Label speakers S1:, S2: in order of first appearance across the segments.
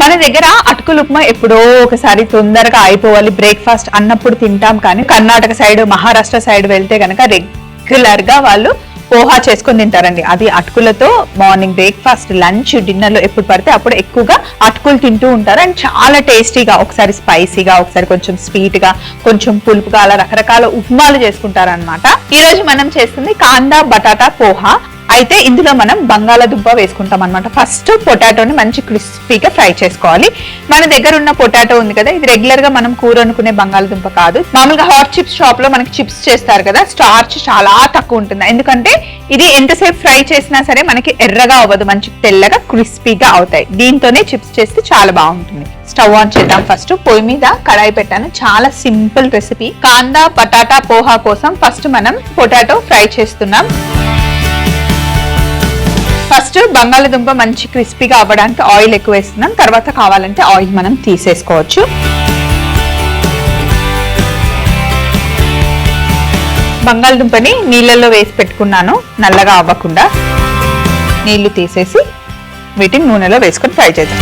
S1: మన దగ్గర అటుకులు ఉప్మా ఎప్పుడో ఒకసారి తొందరగా అయిపోవాలి బ్రేక్ఫాస్ట్ అన్నప్పుడు తింటాం. కానీ కర్ణాటక సైడ్, మహారాష్ట్ర సైడ్ వెళ్తే కనుక రెగ్యులర్ గా వాళ్ళు పోహా చేసుకొని తింటారండి. అది అటుకులతో మార్నింగ్ బ్రేక్ఫాస్ట్, లంచ్, డిన్నర్ లో ఎప్పుడు పడితే అప్పుడు ఎక్కువగా అటుకులు తింటూ ఉంటారు. అండ్ చాలా టేస్టీగా, ఒకసారి స్పైసీగా, ఒకసారి కొంచెం స్వీట్ గా, కొంచెం పులుపుగా, అలా రకరకాల ఉప్మాలు చేసుకుంటారు అనమాట. ఈ రోజు మనం చేస్తుంది కాందా బటాటా పోహా. అయితే ఇందులో మనం బంగాళాదుంప వేసుకుంటాం అనమాట. ఫస్ట్ పొటాటోని మంచి క్రిస్పీగా ఫ్రై చేసుకోవాలి. మన దగ్గర ఉన్న పొటాటో ఉంది కదా, ఇది రెగ్యులర్ గా మనం కూర అనుకునే బంగాళాదుంప కాదు. మామూలుగా హాట్ చిప్స్ షాప్ లో మనకి చిప్స్ చేస్తారు కదా, స్టార్చ్ చాలా తక్కువ ఉంటుంది. ఎందుకంటే ఇది ఎంతసేపు ఫ్రై చేసినా సరే మనకి ఎర్రగా అవ్వదు, మంచి తెల్లగా క్రిస్పీగా అవుతాయి. దీంతోనే చిప్స్ చేస్తే చాలా బాగుంటుంది. స్టవ్ ఆన్ చేద్దాం. ఫస్ట్ పొయ్యి మీద కడాయి పెట్టాను. చాలా simple recipe kanda batata poha కోసం. ఫస్ట్ మనం పొటాటో ఫ్రై చేస్తున్నాం. ఫస్ట్ బంగాళదుంప మంచి క్రిస్పీగా అవ్వడానికి ఆయిల్ ఎక్కువ వేస్తున్నాం. తర్వాత కావాలంటే ఆయిల్ మనం తీసేసుకోవచ్చు. బంగాళదుంపని నీళ్ళల్లో వేసి పెట్టుకున్నాను, నల్లగా అవ్వకుండా. నీళ్లు తీసేసి వీటిని నూనెలో వేసుకొని ఫ్రై చేద్దాం.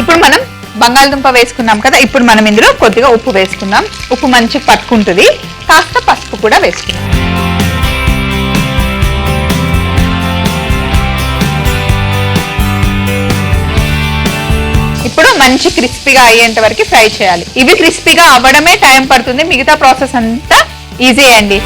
S1: ఇప్పుడు మనం బంగాళదుంప వేసుకున్నాం కదా, ఇప్పుడు మనం ఇందులో కొద్దిగా ఉప్పు వేసుకుందాం. ఉప్పు మంచిగా పట్టుకుంటుంది. కాస్త పసుపు కూడా వేసుకుందాం. ఇప్పుడు మంచి క్రిస్పీగా అయ్యేంత వరకు ఫ్రై చేయాలి. ఇవి క్రిస్పీగా అవ్వడమే టైం పడుతుంది, మిగతా ప్రాసెస్ అంతా ఈజీ అండి.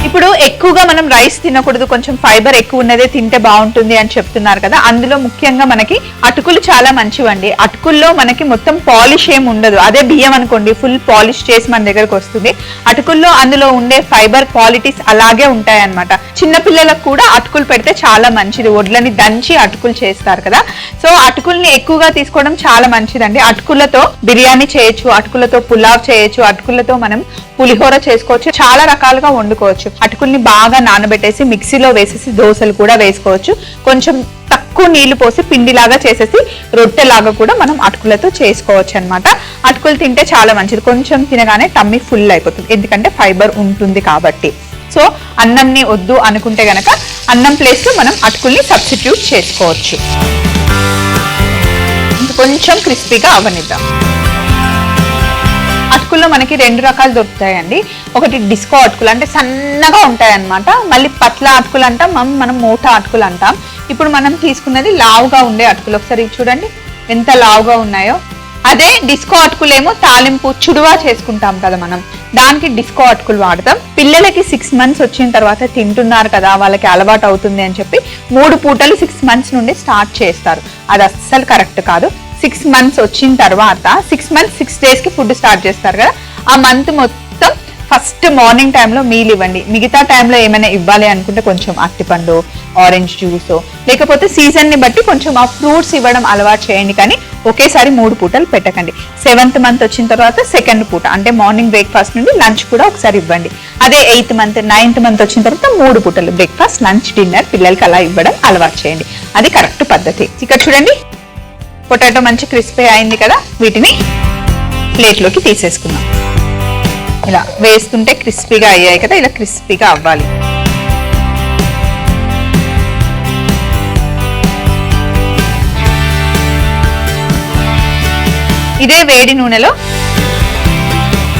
S1: ఇప్పుడు ఎక్కువగా మనం రైస్ తినకూడదు, కొంచెం ఫైబర్ ఎక్కువ ఉన్నదే తింటే బాగుంటుంది అని చెప్తున్నారు కదా. అందులో ముఖ్యంగా మనకి అటుకులు చాలా మంచివండి. అటుకుల్లో మనకి మొత్తం పాలిష్ ఏమి ఉండదు. అదే బియ్యం అనుకోండి, ఫుల్ పాలిష్ చేసి మన దగ్గరకు వస్తుంది. అటుకుల్లో అందులో ఉండే ఫైబర్ క్వాలిటీస్ అలాగే ఉంటాయి అన్నమాట. చిన్నపిల్లలకు కూడా అటుకులు పెడితే చాలా మంచిది. వడ్లని దంచి అటుకులు చేస్తారు కదా, సో అటుకుల్ని ఎక్కువగా తీసుకోవడం చాలా మంచిదండి. అటుకులతో బిర్యానీ చేయొచ్చు, అటుకులతో పులావ్ చేయొచ్చు, అటుకులతో మనం పులిహోర చేసుకోవచ్చు, చాలా రకాలుగా వండుకోవచ్చు. అటుకుల్ని బాగా నానబెట్టేసి మిక్సీలో వేసేసి దోశలు కూడా వేసుకోవచ్చు. కొంచెం తక్కువ నీళ్లు పోసి పిండిలాగా చేసేసి రొట్టెలాగా కూడా మనం అటుకులతో చేసుకోవచ్చు అనమాట. అటుకులు తింటే చాలా మంచిది. కొంచెం తినగానే టమ్మీ ఫుల్ అయిపోతుంది, ఎందుకంటే ఫైబర్ ఉంటుంది కాబట్టి. సో అన్నంని వద్దు అనుకుంటే గనక అన్నం ప్లేస్ లో మనం అటుకుల్ని సబ్స్టిట్యూట్ చేసుకోవచ్చు. కొంచెం క్రిస్పీగా అవనిద్దాం. అటుకుల్లో మనకి రెండు రకాలు దొరుకుతాయండి. ఒకటి డిస్కో అటుకులు, అంటే సన్నగా ఉంటాయి అన్నమాట. మళ్ళీ పట్ల అటుకులు అంటాం, మనం మోటా అటుకులు అంటాం. ఇప్పుడు మనం తీసుకున్నది లావుగా ఉండే అటుకులు. ఒకసారి చూడండి ఎంత లావుగా ఉన్నాయో. అదే డిస్కో అటుకులేమో తాలింపు చుడువా చేసుకుంటాం కదా మనం, దానికి డిస్కో అటుకులు వాడతాం. పిల్లలకి 6 months వచ్చిన తర్వాత తింటున్నారు కదా, వాళ్ళకి అలవాటు అవుతుంది అని చెప్పి 3 పూటలు 6 months నుండి స్టార్ట్ చేస్తారు. అది అస్సలు కరెక్ట్ కాదు. 6 months వచ్చిన తర్వాత 6 months 6 days కి ఫుడ్ స్టార్ట్ చేస్తారు కదా, ఆ మంత్ మొత్తం ఫస్ట్ మార్నింగ్ టైంలో మీల్ ఇవ్వండి. మిగతా టైంలో ఏమైనా ఇవ్వాలి అనుకుంటే కొంచెం అరటిపండు, ఆరెంజ్ జ్యూస్, లేకపోతే సీజన్ ని బట్టి కొంచెం ఆ ఫ్రూట్స్ ఇవ్వడం అలవాటు చేయండి. కానీ ఒకేసారి 3 పూటలు పెట్టకండి. 7th month వచ్చిన తర్వాత 2nd పూట, అంటే మార్నింగ్ బ్రేక్ఫాస్ట్ నుండి లంచ్ కూడా ఒకసారి ఇవ్వండి. అదే 8th month 9th month వచ్చిన తర్వాత 3 పూటలు బ్రేక్ఫాస్ట్, లంచ్, డిన్నర్ పిల్లలకి అలా ఇవ్వడం అలవాటు చేయండి. అది కరెక్ట్ పద్ధతి. ఇక్కడ చూడండి పొటాటో మంచి క్రిస్పీ అయింది కదా, వీటిని ప్లేట్లోకి తీసేసుకుందాం. ఇలా వేస్తుంటే క్రిస్పీగా అయ్యాయి కదా, ఇలా క్రిస్పీగా అవ్వాలి. ఇదే వేడి నూనెలో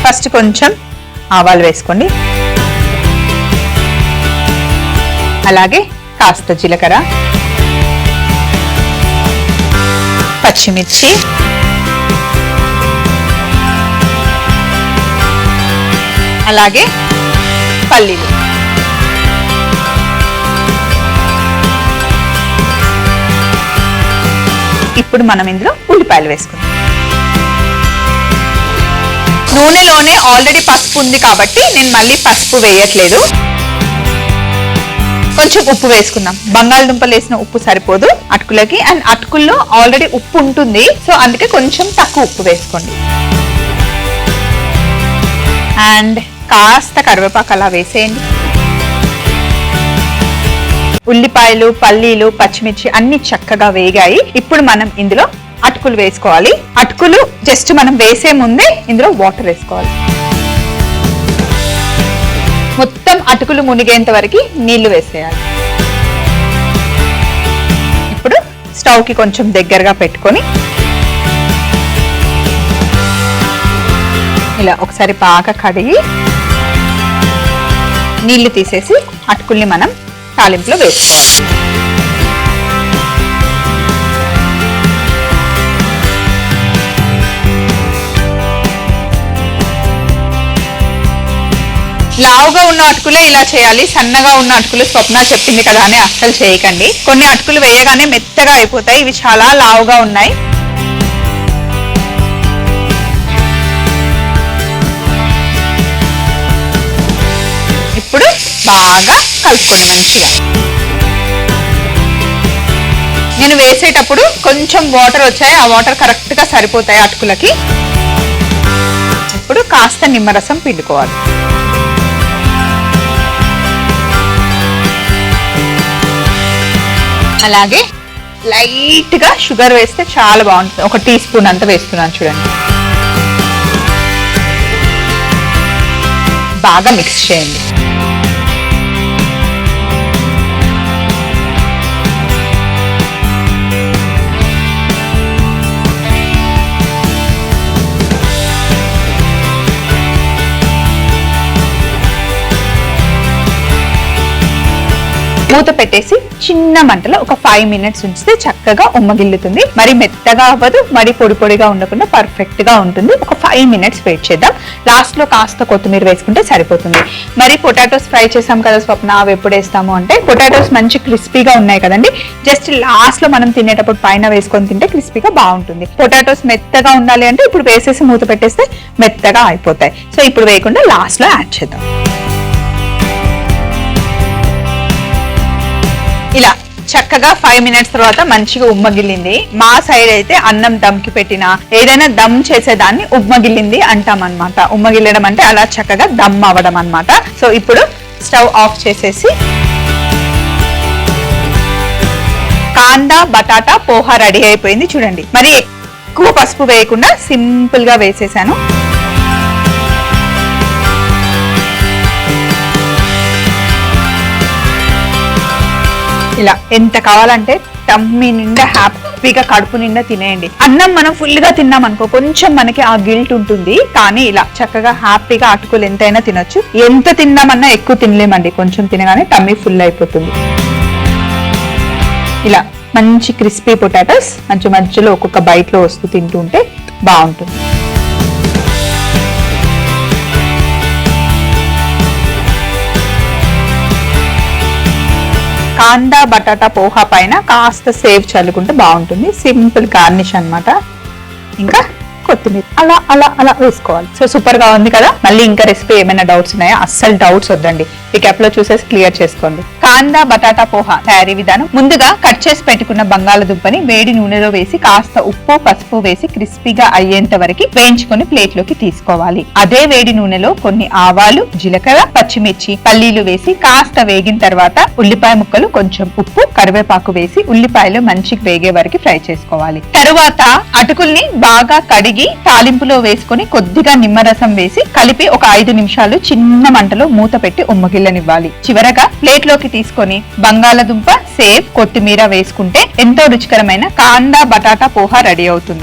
S1: ఫస్ట్ కొంచెం ఆవాలు వేసుకోండి, అలాగే కాస్త జీలకర్ర, పచ్చిమిర్చి, అలాగే పల్లీలు. ఇప్పుడు మనం ఇందులో ఉల్లిపాయలు వేసుకుందాం. నూనెలోనే ఆల్రెడీ పసుపు ఉంది కాబట్టి నేను మళ్ళీ పసుపు వేయట్లేదు. కొంచెం ఉప్పు వేసుకుందాం. బంగాళదుంపలు వేసిన ఉప్పు సరిపోదు అటుకులకి, అండ్ అటుకుల్లో ఆల్రెడీ ఉప్పు ఉంటుంది, సో అందుకే కొంచెం తక్కువ ఉప్పు వేసుకోండి. అండ్ కాస్త కరివేపాకు అలా వేసేయండి. ఉల్లిపాయలు, పల్లీలు, పచ్చిమిర్చి అన్ని చక్కగా వేగాయి. ఇప్పుడు మనం ఇందులో అటుకులు వేసుకోవాలి. అటుకులు జస్ట్ మనం వేసే ముందే ఇందులో వాటర్ వేసుకోవాలి. మొత్తం అటుకులు మునిగేంత వరకు నీళ్లు వేసేయాలి. ఇప్పుడు స్టవ్ కి కొంచెం దగ్గరగా పెట్టుకొని ఇలా ఒకసారి బాగా కడిగి నీళ్లు తీసేసి అటుకుల్ని మనం తాలింపులో వేసుకోవాలి. లావుగా ఉన్న అటుకులే ఇలా చేయాలి, సన్నగా ఉన్న అటుకులు స్వప్న చెప్పింది కదా అని అస్సలు చేయకండి. కొన్ని అటుకులు వేయగానే మెత్తగా అయిపోతాయి, ఇవి చాలా లావుగా ఉన్నాయి. ఇప్పుడు బాగా కలుపుకోండి మంచిగా. నేను వేసేటప్పుడు కొంచెం వాటర్ వచ్చాయి, ఆ వాటర్ కరెక్ట్ గా సరిపోతాయి అటుకులకి. ఇప్పుడు కాస్త నిమ్మరసం పిండుకోవాలి. అలాగే లైట్ గా షుగర్ వేస్తే చాలా బాగుంటుంది. 1 టీ స్పూన్ అంతా వేస్తున్నాను చూడండి. బాగా మిక్స్ చేయండి. మూత పెట్టేసి చిన్న మంటలో ఒక 5 మినిట్స్ ఉంచితే చక్కగా ఉమ్మగిల్లుతుంది. మరి మెత్తగా అవ్వదు, మరి పొడి పొడిగా ఉండకుండా పర్ఫెక్ట్ గా ఉంటుంది. ఒక 5 మినిట్స్ వెయిట్ చేద్దాం. లాస్ట్ లో కాస్త కొత్తిమీర వేసుకుంటే సరిపోతుంది. మరి పొటాటోస్ ఫ్రై చేసాం కదా స్వప్న, అవి ఎప్పుడు వేస్తాము అంటే, పొటాటోస్ మంచి క్రిస్పీగా ఉన్నాయి కదండి, జస్ట్ లాస్ట్ లో మనం తినేటప్పుడు పైన వేసుకొని తింటే క్రిస్పీగా బాగుంటుంది. పొటాటోస్ మెత్తగా ఉండాలి అంటే ఇప్పుడు వేసేసి మూత పెట్టేస్తే మెత్తగా అయిపోతాయి. సో ఇప్పుడు వేయకుండా లాస్ట్ లో యాడ్ చేద్దాం. ఇలా చక్కగా 5 మినిట్స్ తర్వాత మంచిగా ఉమ్మగిల్లింది. మా సైడ్ అయితే అన్నం దమ్కి పెట్టిన ఏదైనా దమ్ చేసేదాన్ని ఉమ్మగిల్లింది అంటాం అనమాట. ఉమ్మగిల్లడం అంటే అలా చక్కగా దమ్ అవ్వడం అనమాట. సో ఇప్పుడు స్టవ్ ఆఫ్ చేసేసి కాందా బటాటా పోహా రెడీ అయిపోయింది చూడండి. మరి ఎక్కువ పసుపు వేయకుండా సింపుల్ గా వేసేసాను. ఇలా ఎంత కావాలంటే టమ్మీ నిండా హ్యాపీగా కడుపు నిండా తినేయండి. అన్నం మనం ఫుల్ గా తిన్నాం అనుకో కొంచెం మనకి ఆ గిల్ట్ ఉంటుంది, కానీ ఇలా చక్కగా హ్యాపీగా అటుకులు ఎంతైనా తినొచ్చు. ఎంత తిన్నామన్నా ఎక్కువ తినలేమండి, కొంచెం తినగానే టమ్మీ ఫుల్ అయిపోతుంది. ఇలా మంచి క్రిస్పీ పొటాటోస్ మధ్య మధ్యలో ఒక్కొక్క బైట్ లో వస్తూ తింటూ ఉంటే బాగుంటుంది. కాందా బటాటా పోహా పైన కాస్త సేవ్ చల్లుకుంటే బాగుంటుంది. సింపుల్ గార్నిష్ అన్నమాట. ఇంకా కొత్తిమీర అలా అలా అలా వేసుకోవాలి. సో సూపర్ గా ఉంది కదా. మళ్ళీ ఇంకా రెసిపీ ఏమైనా డౌట్స్ ఉన్నాయా? అస్సలు డౌట్స్ వద్దండి, ఈ క్యాప్ లో చూసేసి క్లియర్ చేసుకోండి. కాందా బటాటా పోహా తయారీ విధానం: ముందుగా కట్ చేసి పెట్టుకున్న బంగాళదుంపని వేడి నూనెలో వేసి కాస్త ఉప్పు పసుపు వేసి క్రిస్పీగా అయ్యేంత వరకు వేయించుకొని ప్లేట్ లోకి తీసుకోవాలి. అదే వేడి నూనెలో కొన్ని ఆవాలు, జీలకర్ర, పచ్చిమిర్చి, పల్లీలు వేసి కాస్త వేగిన తర్వాత ఉల్లిపాయ ముక్కలు, కొంచెం ఉప్పు, కరివేపాకు వేసి ఉల్లిపాయలు మంచిగా వేగే వరకు ఫ్రై చేసుకోవాలి. తరువాత అటుకుల్ని బాగా కడిగి తాలింపులో వేసుకొని కొద్దిగా నిమ్మరసం వేసి కలిపి ఒక 5 నిమిషాలు చిన్న మంటలో మూత పెట్టి ఉమ్మగిల్లనివ్వాలి. చివరగా ప్లేట్ లోకి తీసుకొని బంగాళదుంప, సేవ్, కొత్తిమీర వేసుకుంటే ఎంతో రుచికరమైన కాందా బటాటా పోహా రెడీ అవుతుంది.